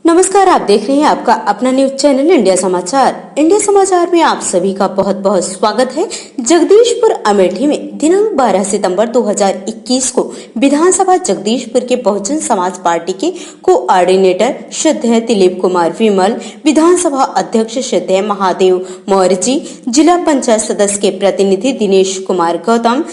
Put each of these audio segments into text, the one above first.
नमस्कार, आप देख रहे हैं आपका अपना न्यूज चैनल इंडिया समाचार। इंडिया समाचार में आप सभी का बहुत बहुत स्वागत है। जगदीशपुर अमेठी में दिनांक 12 सितंबर 2021 को विधानसभा जगदीशपुर के बहुजन समाज पार्टी के कोऑर्डिनेटर श्रद्धेय दिलीप कुमार विमल, विधानसभा अध्यक्ष श्रद्धेय महादेव मौर्य जी, जिला पंचायत सदस्य के प्रतिनिधि दिनेश कुमार गौतम,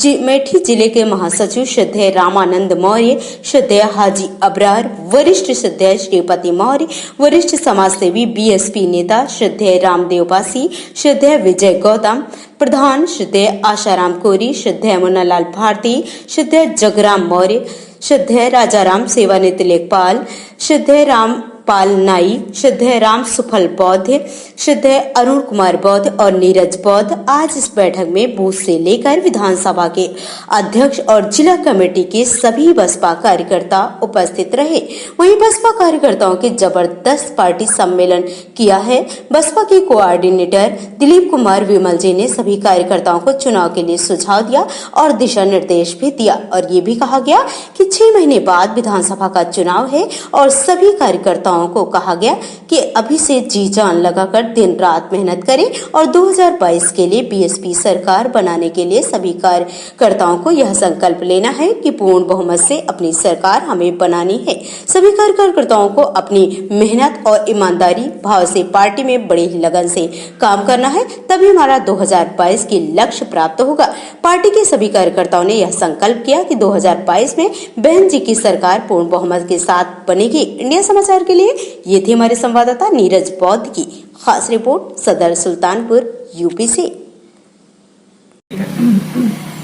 अमेठी जिले के महासचिव श्रद्धेय रामानंद मौर्य, श्रद्धेय हाजी अबरार, वरिष्ठ श्रद्धेय श्रीपति मौर्य, वरिष्ठ समाजसेवी बीएसपी नेता श्रद्धेय रामदेव पासी, श्रद्धेय विजय गौतम, प्रधान श्रद्धेय आशाराम कोरी, श्रद्धेय मुन्नालाल भारती, श्रद्धेय जगराम मौर्य, श्रद्धेय राजाराम सेवानिवृत्त लेखपाल, श्रद्धेय रामपाल नाई, श्रद्धेय राम सुफल बौद्ध, श्रद्धेय अरुण कुमार बौद्ध और नीरज बौद्ध आज इस बैठक में बूथ से लेकर विधानसभा के अध्यक्ष और जिला कमेटी के सभी बसपा कार्यकर्ता उपस्थित रहे। वहीं बसपा कार्यकर्ताओं के जबरदस्त पार्टी सम्मेलन किया है। बसपा के कोऑर्डिनेटर दिलीप कुमार विमल जी ने सभी कार्यकर्ताओं को चुनाव के लिए सुझाव दिया और दिशा निर्देश भी दिया और ये भी कहा गया कि 6 महीने बाद विधानसभा का चुनाव है और सभी कार्यकर्ताओं को कहा गया कि अभी से जी जान लगाकर दिन रात मेहनत करें और 2022 के लिए बीएसपी सरकार बनाने के लिए सभी कार्यकर्ताओं को यह संकल्प लेना है कि पूर्ण बहुमत से अपनी सरकार हमें बनानी है। सभी कार्यकर्ताओं को अपनी मेहनत और ईमानदारी भाव से पार्टी में बड़ी ही लगन से काम करना है, तभी हमारा 2022 के लक्ष्य प्राप्त होगा। पार्टी के सभी कार्यकर्ताओं ने यह संकल्प किया कि 2022 में बहन जी की सरकार पूर्ण बहुमत के साथ बनेगी। इंडिया समाचार के लिए ये थी हमारे संवाददाता नीरज बौद्ध की खास रिपोर्ट सदर सुल्तानपुर यूपी से।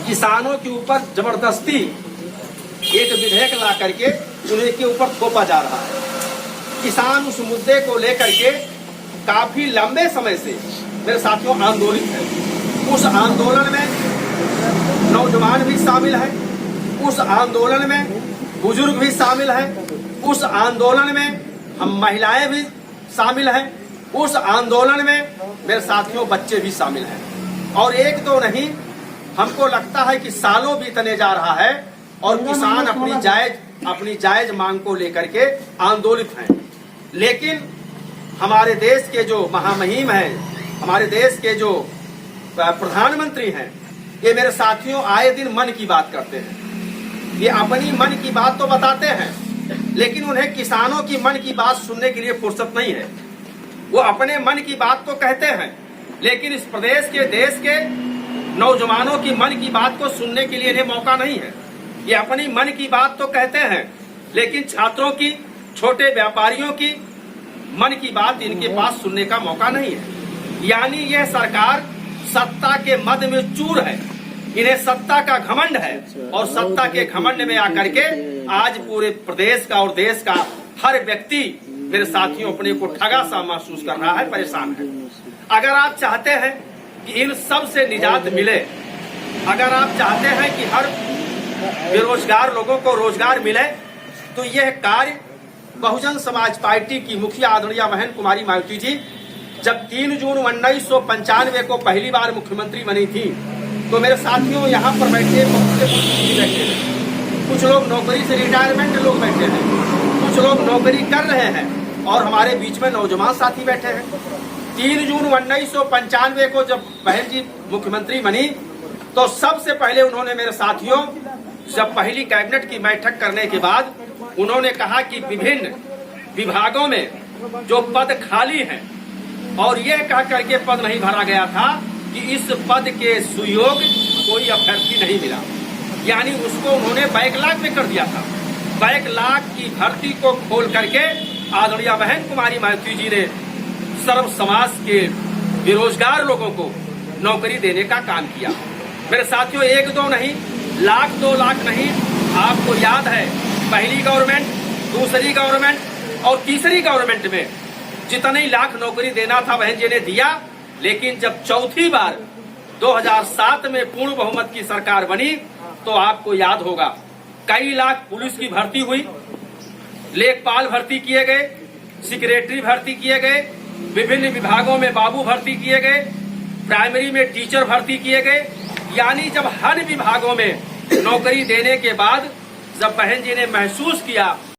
किसानों के ऊपर जबरदस्ती एक विधेयक ला करके उन्हें के ऊपर थोपा जा रहा है। किसान उस मुद्दे को लेकर के काफी लंबे समय से मेरे साथियों आंदोलित है। उस आंदोलन में नौजवान भी शामिल है, उस आंदोलन में बुजुर्ग भी शामिल है, उस आंदोलन में हम महिलाएं भी शामिल हैं, उस आंदोलन में मेरे साथियों बच्चे भी शामिल हैं। और एक तो नहीं, हमको लगता है कि सालों बीतने जा रहा है और किसान अपनी जायज मांग को लेकर के आंदोलित हैं। लेकिन हमारे देश के जो महामहिम हैं, हमारे देश के जो प्रधानमंत्री हैं, ये मेरे साथियों आए दिन मन की बात करते हैं। ये अपनी मन की बात तो बताते हैं, लेकिन उन्हें किसानों की मन की बात सुनने के लिए फुर्सत नहीं है। वो अपने मन की बात तो कहते हैं, लेकिन इस प्रदेश के देश के नौजवानों की मन की बात को सुनने के लिए इन्हें मौका नहीं है। ये अपनी मन की बात तो कहते हैं, लेकिन छात्रों की, छोटे व्यापारियों की मन की बात इनके पास सुनने का मौका नहीं है। यानी यह सरकार सत्ता के मद में चूर है। इन्हें सत्ता का घमंड है और सत्ता के घमंड में आकर के आज पूरे प्रदेश का और देश का हर व्यक्ति मेरे साथियों अपने को ठगा सा महसूस कर रहा है, परेशान है। अगर आप चाहते हैं कि इन सब से निजात मिले, अगर आप चाहते हैं कि हर बेरोजगार लोगों को रोजगार मिले, तो यह कार्य बहुजन समाज पार्टी की मुखिया आदरणीय बहन कुमारी मायावती जी जब 3 जून 1995 को पहली बार मुख्यमंत्री बनी थी, तो मेरे साथियों यहाँ पर बैठे कुछ लोग नौकरी से रिटायरमेंट लोग बैठे हैं, कुछ लोग नौकरी कर रहे हैं और हमारे बीच में नौजवान साथी बैठे हैं। 3 जून 1995 को जब बहन जी मुख्यमंत्री बनी, तो सबसे पहले उन्होंने मेरे साथियों जब पहली कैबिनेट की बैठक करने के बाद उन्होंने कहा कि विभिन्न विभागों में जो पद खाली हैं और यह कह करके पद नहीं भरा गया था कि इस पद के सुयोग कोई अभ्यर्थी नहीं मिला, यानी उसको उन्होंने बैकलॉग में कर दिया था। बैकलॉग की भर्ती को खोल करके आदरणीय बहन कुमारी मायावती जी ने सर्व समाज के बेरोजगार लोगों को नौकरी देने का काम किया। मेरे साथियों 1-2 नहीं, लाख 2 लाख नहीं, आपको याद है पहली गवर्नमेंट, दूसरी गवर्नमेंट और तीसरी गवर्नमेंट में जितनी लाख नौकरी देना था बहन जी ने दिया। लेकिन जब चौथी बार 2007 में पूर्ण बहुमत की सरकार बनी, तो आपको याद होगा कई लाख पुलिस की भर्ती हुई, लेखपाल भर्ती किए गए, सेक्रेटरी भर्ती किए गए, विभिन्न विभागों में बाबू भर्ती किए गए, प्राइमरी में टीचर भर्ती किए गए। यानी जब हर विभागों में नौकरी देने के बाद जब बहन जी ने महसूस किया